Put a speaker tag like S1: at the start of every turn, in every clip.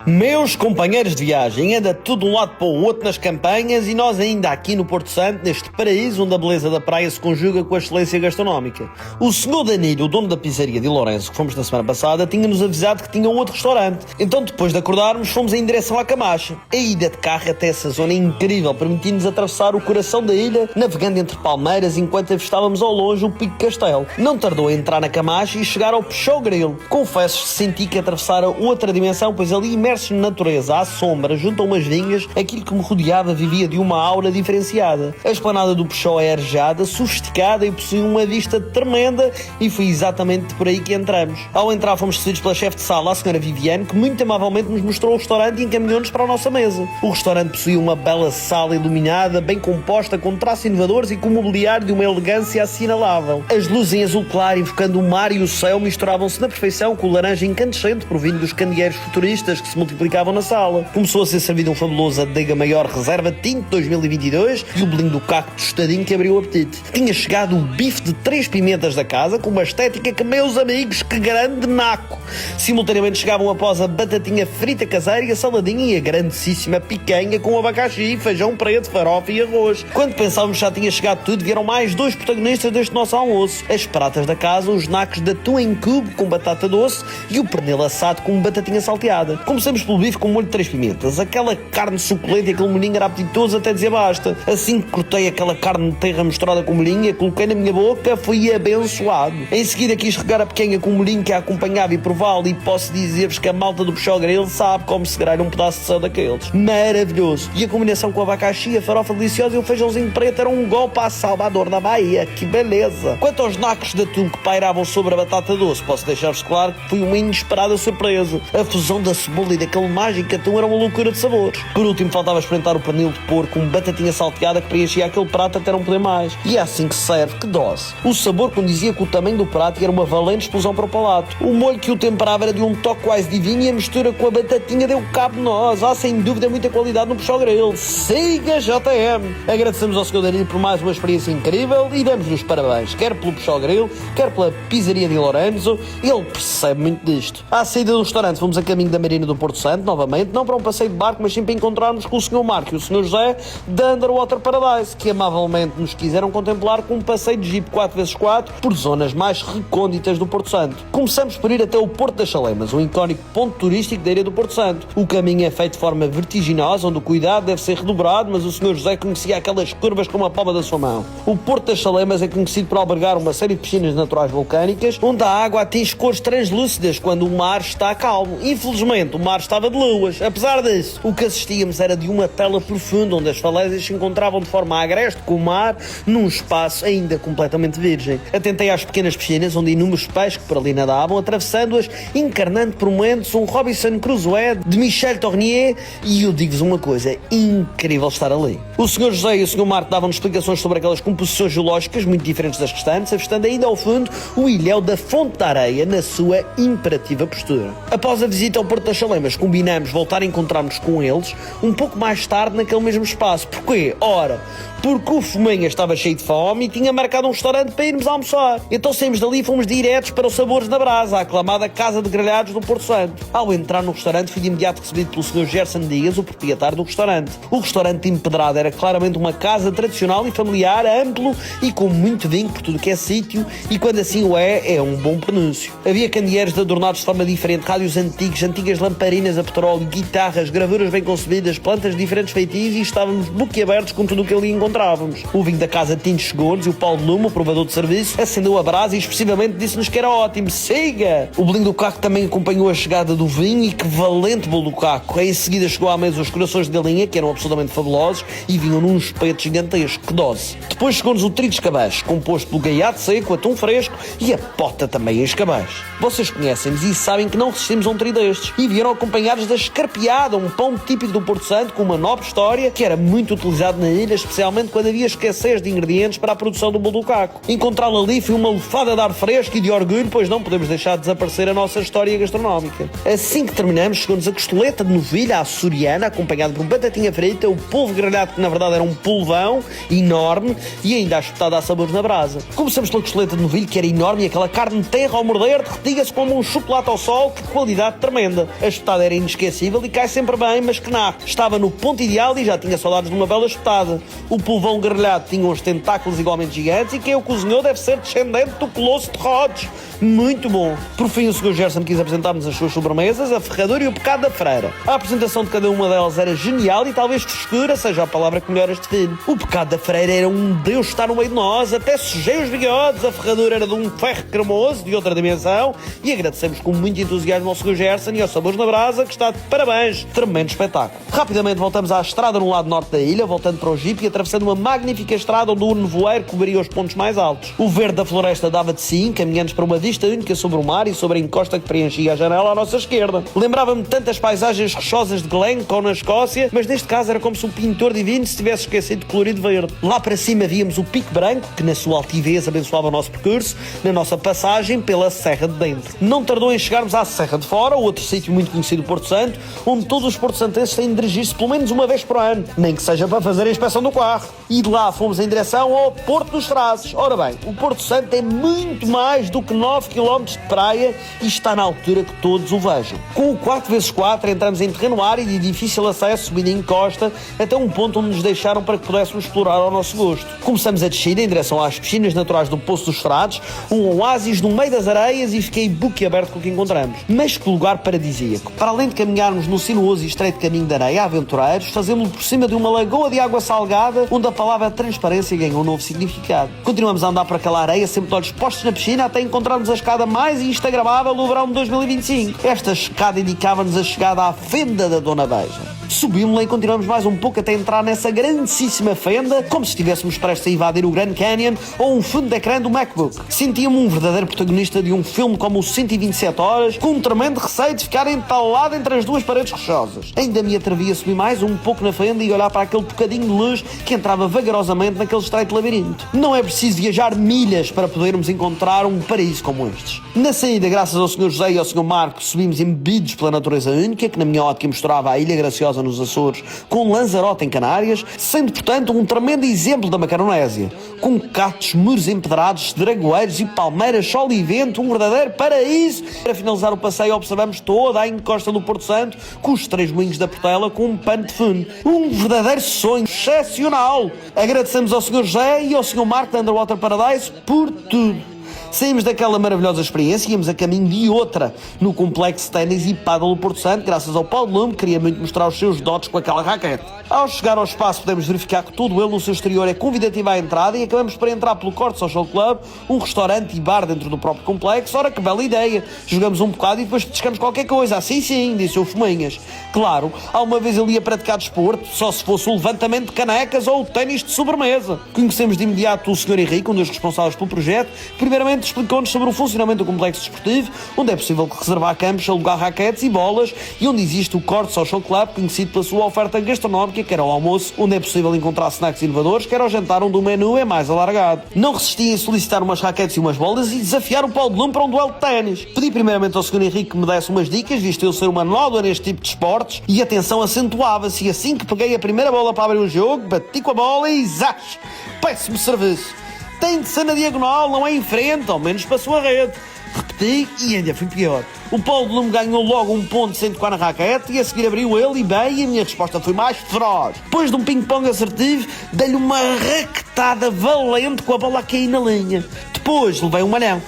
S1: Meus companheiros de viagem, anda tudo de um lado para o outro nas campanhas e nós ainda aqui no Porto Santo, neste paraíso onde a beleza da praia se conjuga com a excelência gastronómica. O senhor Danilo, o dono da pizzaria de Lourenço, que fomos na semana passada, tinha-nos avisado que tinha um outro restaurante. Então depois de acordarmos, fomos em direção à Camacha. A ida de carro até essa zona é incrível, permitindo-nos atravessar o coração da ilha, navegando entre palmeiras enquanto avistávamos ao longe o Pico Castelo. Não tardou a entrar na Camacha e chegar ao Peixó Grilo. Confesso que senti que atravessara outra dimensão, pois ali imerso na natureza, à sombra, junto a umas vinhas, aquilo que me rodeava vivia de uma aura diferenciada. A esplanada do Peixó é arejada, sofisticada e possui uma vista tremenda e foi exatamente por aí que entramos. Ao entrar fomos recebidos pela chefe de sala, a senhora Viviane, que muito amavelmente nos mostrou o restaurante e encaminhou-nos para a nossa mesa. O restaurante possuía uma bela sala iluminada, bem composta, com traços inovadores e com mobiliário de uma elegância assinalável. As luzes em azul claro, invocando o mar e o céu, misturavam-se na perfeição com o laranja incandescente provindo dos candeeiros futuristas que se multiplicavam na sala. Começou a ser servido um fabuloso Adega Maior Reserva Tinto 2022 e o bolinho do caco tostadinho que abriu o apetite. Tinha chegado o bife de 3 pimentas da casa com uma estética que, meus amigos, que grande naco! Simultaneamente chegavam após a batatinha frita caseira e a saladinha e a grandíssima picanha com abacaxi, feijão preto, farofa e arroz. Quando pensávamos que já tinha chegado tudo, vieram mais 2 protagonistas deste nosso almoço. As pratas da casa, os nacos de atum em cubo com batata doce e o pernil assado com batatinha salteada. Começamos pelo bife com molho de 3 pimentas. Aquela carne suculenta e aquele molhinho era apetitoso até dizer basta. Assim que cortei aquela carne de terra misturada com molhinho, coloquei na minha boca, fui abençoado. Em seguida quis regar a pequena com o molhinho que a acompanhava e prová-lo, e posso dizer-vos que a malta do Peixó Grilo sabe como se grelha um pedaço de céu daqueles. Maravilhoso. E a combinação com o abacaxi, a farofa deliciosa e o feijãozinho preto era um golpe à Salvador da Bahia. Que beleza! Quanto aos nacos de atum que pairavam sobre a batata doce, posso deixar-vos claro que foi uma inesperada surpresa. A fusão da cebola e daquele mágico atum era uma loucura de sabores. Por último, faltava experimentar o pernil de porco com batatinha salteada que preenchia aquele prato até não poder mais. E é assim que se serve, que dose! O sabor condizia com o tamanho do prato e era uma valente explosão para o palato. O molho que o temperava era de um toque quase divino e a mistura com a batatinha deu cabo de nós. Há sem dúvida muita qualidade no Peixó Grilo. Siga JM! Agradecemos ao Sr. Danilo por mais uma experiência incrível e damos-lhe os parabéns, quer pelo Peixó Grilo, quer pela pizzaria de Lourenço. Ele percebe muito disto. À saída do restaurante fomos a caminho da Marina do Porto Santo, novamente, não para um passeio de barco, mas sim para encontrarmos com o Sr. Marco e o Sr. José da Underwater Paradise, que amavelmente nos quiseram contemplar com um passeio de jeep 4x4 por zonas mais recônditas do Porto Santo. Começamos por ir até o Porto das Chalemas, um icónico ponto turístico da ilha do Porto Santo. O caminho é feito de forma vertiginosa, onde o cuidado deve ser redobrado, mas o Sr. José conhecia aquelas curvas com a palma da sua mão. O Porto das Chalemas é conhecido por albergar uma série de piscinas naturais vulcânicas, onde a água atinge cores translúcidas quando o mar está calmo. Infelizmente, o mar estava de luas. Apesar disso, o que assistíamos era de uma tela profunda, onde as falésias se encontravam de forma agreste com o mar, num espaço ainda completamente virgem. Atentei às pequenas piscinas, onde inúmeros peixes que por ali nadavam, atravessando-as, encarnando por momentos um Robinson Crusoe de Michel Tournier, e eu digo-vos uma coisa, incrível estar ali. O Sr. José e o Sr. Marco davam-nos explicações sobre aquelas composições geológicas muito diferentes das restantes, avistando ainda ao fundo o ilhéu da Fonte da Areia na sua imperativa postura. Após a visita ao Porto das Chalemas, combinamos voltar a encontrar-nos com eles um pouco mais tarde naquele mesmo espaço. Porquê? Ora, porque o Fomenha estava cheio de fome e tinha marcado um restaurante para irmos almoçar. Então saímos dali e fomos diretos para os Sabores na Brasa, a aclamada Casa de Grelhados do Porto Santo. Ao entrar no restaurante fui de imediato recebido pelo Sr. Gerson Dias, o proprietário do restaurante. O restaurante empedrado era claramente uma casa tradicional e familiar, amplo e com muito vinho por tudo que é sítio, e quando assim o é um bom pronúncio. Havia candeeiros adornados de forma diferente, rádios antigos, antigas lamparinas a petróleo, guitarras, gravuras bem concebidas, plantas de diferentes feitios, e estávamos boquiabertos com tudo o que ali encontrávamos. O vinho da casa Tinto chegou-nos e o Paulo Lume, o provador de serviço, acendeu a brasa e expressivamente disse-nos que era ótimo. Siga! O bolinho do caco também acompanhou a chegada do vinho, e que valente bolo do caco. Em seguida chegou à mesa os corações de galinha, que eram absolutamente fabulosos e vinham num espeto gigantesco. Que dose! Depois chegou-nos o trio de escabeche, composto pelo gaiato seco, atum fresco e a pota também em escabeche. Vocês conhecem-nos e sabem que não resistimos a um trio destes, e vieram acompanhados da escarpeada, um pão típico do Porto Santo com uma nobre história que era muito utilizado na ilha, especialmente quando havia escassez de ingredientes para a produção do bolo do caco. Encontrá-lo ali foi uma lufada de ar fresco e de orgulho, pois não podemos deixar de desaparecer a nossa história gastronómica. Assim que terminamos, chegou-nos a costeleta de novilha açoriana, acompanhada por batatinha frita, o polvo grelhado, que na verdade era um polvão enorme, e ainda a espetada a sabores na brasa. Começamos pela costeleta de novilho, que era enorme, e aquela carne terra ao morder derretia-se como um chocolate ao sol, que qualidade tremenda. A espetada espetada era inesquecível e cai sempre bem, mas que não. Estava no ponto ideal e já tinha saudades de uma bela espetada. O polvão grelhado tinha uns tentáculos igualmente gigantes e quem o cozinhou deve ser descendente do Colosso de Rhodes. Muito bom. Por fim, o Sr. Gerson quis apresentar-nos as suas sobremesas, a ferradura e o pecado da freira. A apresentação de cada uma delas era genial e talvez frescura seja a palavra que melhor este define. O pecado da freira era um Deus estar no meio de nós, até sujei os bigodes, a ferradura era de um ferro cremoso de outra dimensão e agradecemos com muito entusiasmo ao Sr. Gerson e aos Sabores na Brasa, que está de parabéns. Tremendo espetáculo. Rapidamente voltamos à estrada no lado norte da ilha, voltando para o Jipe e atravessando uma magnífica estrada onde o nevoeiro cobriria os pontos mais altos. O verde da floresta dava de si, caminhando para uma vista única sobre o mar e sobre a encosta que preenchia a janela à nossa esquerda. Lembrava-me de tantas paisagens rochosas de Glencoe, na Escócia, mas neste caso era como se um pintor divino se tivesse esquecido de colorido verde. Lá para cima víamos o Pico Branco, que na sua altivez abençoava o nosso percurso, na nossa passagem pela Serra de Dentro. Não tardou em chegarmos à Serra de Fora, outro sítio muito conhecido do Porto Santo, onde todos os porto-santenses têm de dirigir-se pelo menos uma vez por ano, nem que seja para fazer a inspeção do carro. E de lá fomos em direção ao Porto dos Trás. Ora bem, o Porto Santo é muito mais do que 9 km de praia e está na altura que todos o vejam. Com o 4x4 entramos em terreno árido e de difícil acesso, subindo em costa, até um ponto onde nos deixaram para que pudéssemos explorar ao nosso gosto. Começamos a descida em direção às piscinas naturais do Poço dos Frades, um oásis no meio das areias e fiquei boquiaberto com o que encontramos. Mas que lugar paradisíaco. Para além de caminharmos no sinuoso e estreito caminho de areia aventureiros, fazemos-lo por cima de uma lagoa de água salgada, onde a palavra transparência ganhou um novo significado. Continuamos a andar por aquela areia, sempre de olhos postos na piscina, até encontrarmos a escada mais instagramável do verão de 2025. Esta escada indicava-nos a chegada à fenda da Dona Beija. Subimos-la e continuamos mais um pouco até entrar nessa grandíssima fenda, como se estivéssemos prestes a invadir o Grand Canyon ou um fundo de ecrã do MacBook. Sentia-me um verdadeiro protagonista de um filme como o 127 Horas, com um tremendo receio de ficar entalado entre as duas paredes rochosas. Ainda me atrevi a subir mais um pouco na fenda e olhar para aquele bocadinho de luz que entrava vagarosamente naquele estreito labirinto. Não é preciso viajar milhas para podermos encontrar um paraíso como estes. Na saída, graças ao Sr. José e ao Sr. Marco, subimos embebidos pela natureza única, que na minha ótica misturava a Ilha Graciosa nos Açores com Lanzarote em Canárias, sendo portanto um tremendo exemplo da Macaronésia, com cactos, muros empedrados, dragoeiros e palmeiras, sol e vento, um verdadeiro paraíso. Para finalizar o passeio observamos toda a encosta do Porto Santo, com os 3 moinhos da Portela com um pano de fundo. Um verdadeiro sonho excepcional. Agradecemos ao Sr. José e ao Sr. Marco da Underwater Paradise por tudo. Saímos daquela maravilhosa experiência e íamos a caminho de outra, no complexo de ténis e pádel do Porto Santo, graças ao Paulo Lume, que queria muito mostrar os seus dotes com aquela raquete. Ao chegar ao espaço podemos verificar que todo ele no seu exterior é convidativo à entrada e acabamos por entrar pelo Corte Social Club, um restaurante e bar dentro do próprio complexo. Ora, que bela ideia! Jogamos um bocado e depois pescamos qualquer coisa. Assim sim, disse o Fumanhas. Claro, alguma vez ele ia praticar desporto, só se fosse o levantamento de canecas ou o ténis de sobremesa. Conhecemos de imediato o Sr. Henrique, um dos responsáveis pelo projeto. Primeiramente explicou-nos sobre o funcionamento do complexo desportivo, onde é possível reservar campos, alugar raquetes e bolas e onde existe o Corte Social Club, conhecido pela sua oferta gastronómica, quer ao almoço, onde é possível encontrar snacks inovadores, quer ao jantar, onde o menu é mais alargado. Não resisti em solicitar umas raquetes e umas bolas e desafiar o Paulo de Lume para um duelo de ténis. Pedi primeiramente ao Sr. Henrique que me desse umas dicas, visto eu ser uma nódoa neste tipo de esportes, e a tensão acentuava-se, e assim que peguei a primeira bola para abrir o jogo, bati com a bola e zás! Péssimo serviço. Tem de ser na diagonal, não é em frente, ao menos para a sua rede. Repeti e ainda fui pior. O Paulo de Lume ganhou logo um ponto sem tocar na raquete e a seguir abriu ele e bem, e a minha resposta foi mais feroz. Depois de um ping-pong assertivo, dei-lhe uma raquetada valente com a bola a cair na linha. Depois levei um malhão.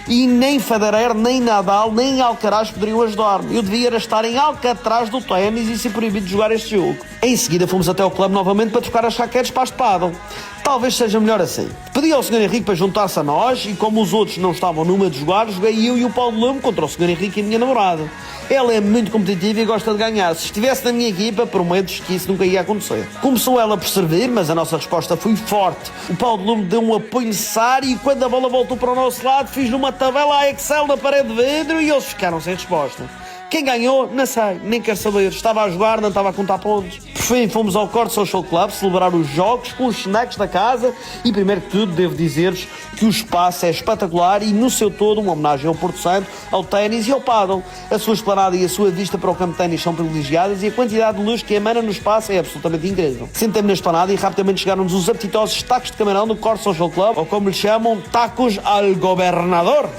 S1: E nem Federer, nem Nadal, nem Alcaraz poderiam ajudar-me. Eu devia estar em Alcatraz do ténis e ser proibido de jogar este jogo. Em seguida fomos até ao clube novamente para trocar as raquetes para as de pádel. Talvez seja melhor assim. Pedi ao Sr. Henrique para juntar-se a nós e como os outros não estavam numa de jogar, joguei eu e o Paulo Lume contra o Sr. Henrique e a minha namorada. Ela é muito competitiva e gosta de ganhar. Se estivesse na minha equipa, prometo que isso nunca ia acontecer. Começou ela por servir, mas a nossa resposta foi forte. O Paulo Lume deu um apoio necessário e quando a bola voltou para o nosso lado, fiz uma tabela a Excel na parede de vidro e eles ficaram sem resposta. Quem ganhou? Não sei, nem quero saber. Estava a jogar, não estava a contar pontos. Por fim, fomos ao Corte Social Club celebrar os jogos com os snacks da casa e, primeiro que tudo, devo dizer-vos que o espaço é espetacular e, no seu todo, uma homenagem ao Porto Santo, ao ténis e ao pádel. A sua esplanada e a sua vista para o campo de ténis são privilegiadas e a quantidade de luz que emana no espaço é absolutamente incrível. Sentei-me na esplanada e rapidamente chegaram-nos os apetitosos tacos de camarão do Corte Social Club, ou como lhe chamam, tacos al gobernador.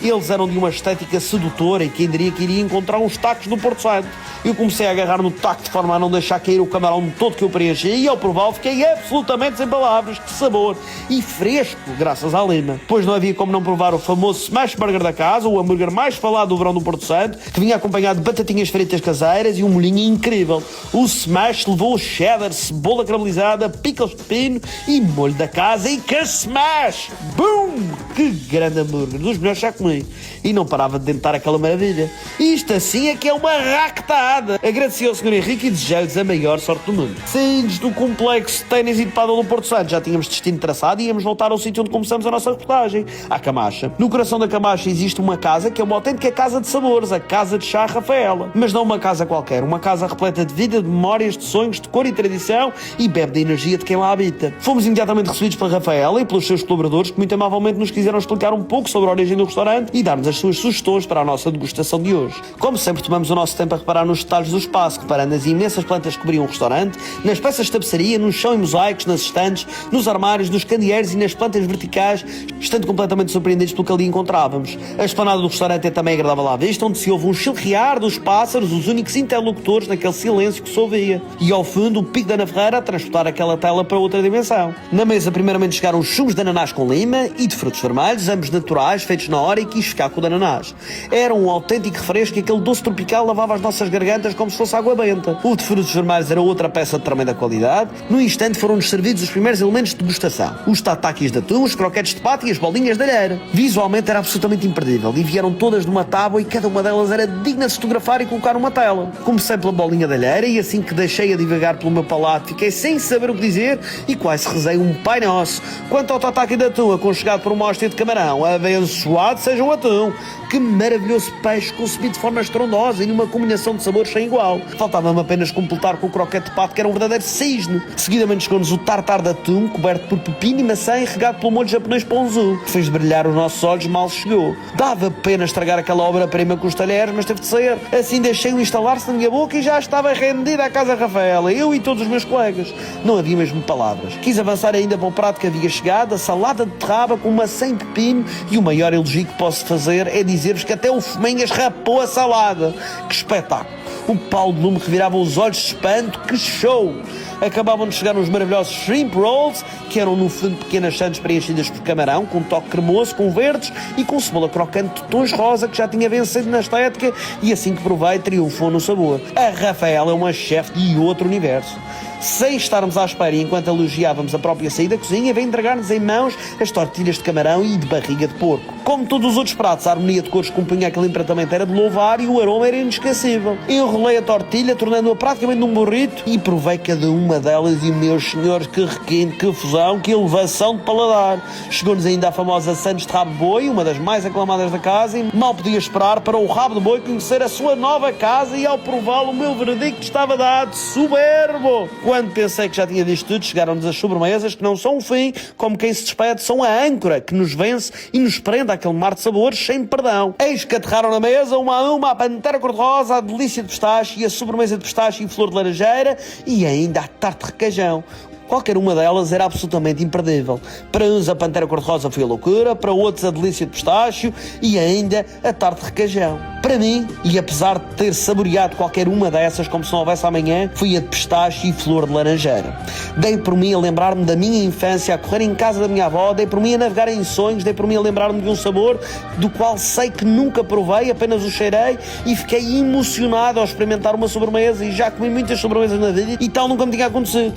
S1: Eles eram de uma estética sedutora e quem diria que iria encontrar uns tacos no Porto Santo. Eu comecei a agarrar no taco de forma a não deixar cair o camarão todo que eu preenchi e ao prová-lo fiquei absolutamente sem palavras, de sabor e fresco, graças à lima. Pois não havia como não provar o famoso Smash Burger da casa, o hambúrguer mais falado do verão do Porto Santo, que vinha acompanhado de batatinhas fritas caseiras e um molhinho incrível. O Smash levou cheddar, cebola caramelizada, pickles de pepino e molho da casa e que Smash! Boom! Que grande hambúrguer, dos melhores que já comi. E não parava de dentar aquela maravilha. Isto assim é que é uma ractada. Agradeci ao Sr. Henrique e desejei-lhes a maior sorte do mundo. Saímos do complexo de ténis e de pádel do Porto Santo, já tínhamos destino traçado e íamos voltar ao sítio onde começamos a nossa reportagem, à Camacha. No coração da Camacha existe uma casa que é uma autêntica casa de sabores, a Casa de Chá Rafaela. Mas não uma casa qualquer, uma casa repleta de vida, de memórias, de sonhos, de cor e tradição e bebe da energia de quem lá habita. Fomos imediatamente recebidos pela Rafaela e pelos seus colaboradores que muito amavelmente nos quiseram explicar um pouco sobre a origem do restaurante e dar-nos as suas sugestões para a nossa degustação de hoje. Como sempre, tomamos o nosso tempo a reparar nos detalhes do espaço, reparando nas imensas plantas que cobriam o restaurante, nas peças de tapeçaria, no chão e mosaicos, nas estantes, nos armários, nos candeeiros e nas plantas verticais, estando completamente surpreendidos pelo que ali encontrávamos. A esplanada do restaurante é também agradável à vista, onde se ouve um chilrear dos pássaros, os únicos interlocutores naquele silêncio que se ouvia. E ao fundo, o pico da Ana Ferreira a transportar aquela tela para outra dimensão. Na mesa, primeiramente chegaram os chumos de ananás com lima e de frutos vermelhos, ambos naturais, feitos na hora e quis ficar com o de ananás. Era um autêntico refresco e aquele doce tropical lavava as nossas gargantas como se fosse água benta. O de frutos vermelhos era outra peça de tremenda qualidade. No instante foram-nos servidos os primeiros elementos de degustação. Os tatakis de atum, os croquetes de pato e as bolinhas de alheira. Visualmente era absolutamente imperdível e vieram todas numa tábua e cada uma delas era digna de se fotografar e colocar numa tela. Comecei pela bolinha de alheira e assim que deixei a divagar pelo meu palato fiquei sem saber o que dizer e quase rezei um Pai Nosso. Quanto ao tataki de atum, aconchegado por uma hóstia de camarão, abençoado seja o atum. Que maravilhoso peixe concebido de forma estrondosa e numa combinação de sabores sem igual. Faltava-me apenas completar com o croquete de pato, que era um verdadeiro cisne. Seguidamente chegou-nos o tartar de atum, coberto por pepino e maçã e regado pelo molho japonês ponzu, que fez brilhar os nossos olhos mal chegou. Dava pena estragar aquela obra-prima com os talheres, mas teve de ser. Assim deixei-o instalar-se na minha boca e já estava rendida à Casa Rafaela, eu e todos os meus colegas. Não havia mesmo palavras. Quis avançar ainda para o prato que havia chegado, a salada de terraba com maçã e pepino, e o maior elogio que posso fazer é dizer-vos que até o Fomenhas rapou a salada. Que espetáculo! O Paulo de Lume revirava os olhos de espanto. Que show! Acabavam de chegar uns maravilhosos shrimp rolls, que eram no fundo pequenas sandes preenchidas por camarão, com um toque cremoso, com verdes e com cebola crocante de tons rosa, que já tinha vencido na estética e assim que provei triunfou no sabor. A Rafaela é uma chefe de outro universo. Sem estarmos à espera e enquanto elogiávamos a própria saída da cozinha, veio entregar-nos em mãos as tortilhas de camarão e de barriga de porco. Como todos os outros pratos, a harmonia de cores que compunha aquele empratamento era de louvar e o aroma era inesquecível. Enrolei a tortilha, tornando-a praticamente num burrito e provei cada uma delas e, meus senhores, que requinte, que fusão, que elevação de paladar. Chegou-nos ainda a famosa Sandes de Rabo de Boi, uma das mais aclamadas da casa, e mal podia esperar para o Rabo de Boi conhecer a sua nova casa e ao prová-lo o meu veredicto estava dado. Soberbo! Quando pensei que já tinha visto tudo, chegaram-nos as sobremesas, que não são o fim, como quem se despede, são a âncora que nos vence e nos prende àquele mar de sabores sem perdão. Eis que aterraram na mesa, uma a uma, a pantera cor-de-rosa, a delícia de pistache e a sobremesa de pistache e flor de laranjeira e ainda a tarte de requeijão. Qualquer uma delas era absolutamente imperdível. Para uns a pantera cor-de-rosa foi a loucura, para outros a delícia de pistácio e ainda a tarte de requeijão. Para mim, e apesar de ter saboreado qualquer uma dessas como se não houvesse amanhã, foi a de pistache e flor de laranjeira. Dei por mim a lembrar-me da minha infância, a correr em casa da minha avó, dei por mim a navegar em sonhos, dei por mim a lembrar-me de um sabor do qual sei que nunca provei, apenas o cheirei e fiquei emocionado ao experimentar uma sobremesa e já comi muitas sobremesas na vida e tal nunca me tinha acontecido.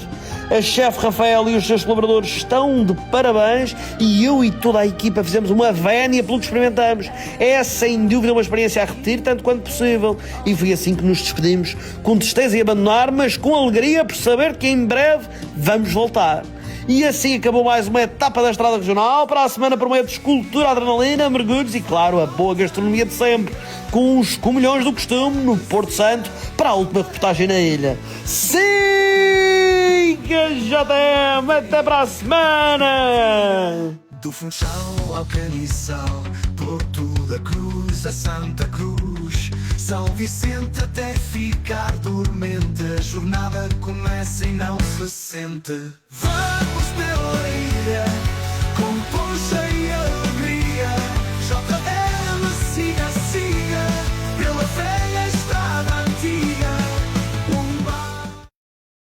S1: A chefe Rafael e os seus colaboradores estão de parabéns e eu e toda a equipa fizemos uma vénia pelo que experimentamos. É sem dúvida uma experiência a repetir tanto quanto possível e foi assim que nos despedimos, com tristeza e abandonar, mas com alegria por saber que em breve vamos voltar. E assim acabou mais uma etapa da Estrada Regional. Para a semana prometo escultura, adrenalina, mergulhos e, claro, a boa gastronomia de sempre, com os comilhões do costume no Porto Santo, para a última reportagem na ilha. Siga JM, até para a semana!
S2: Do Funchal ao Caniçal, Porto da Cruz a Santa Cruz, São Vicente até ficar dormente, a jornada começa e não se sente. Vamos pela ilha com poncha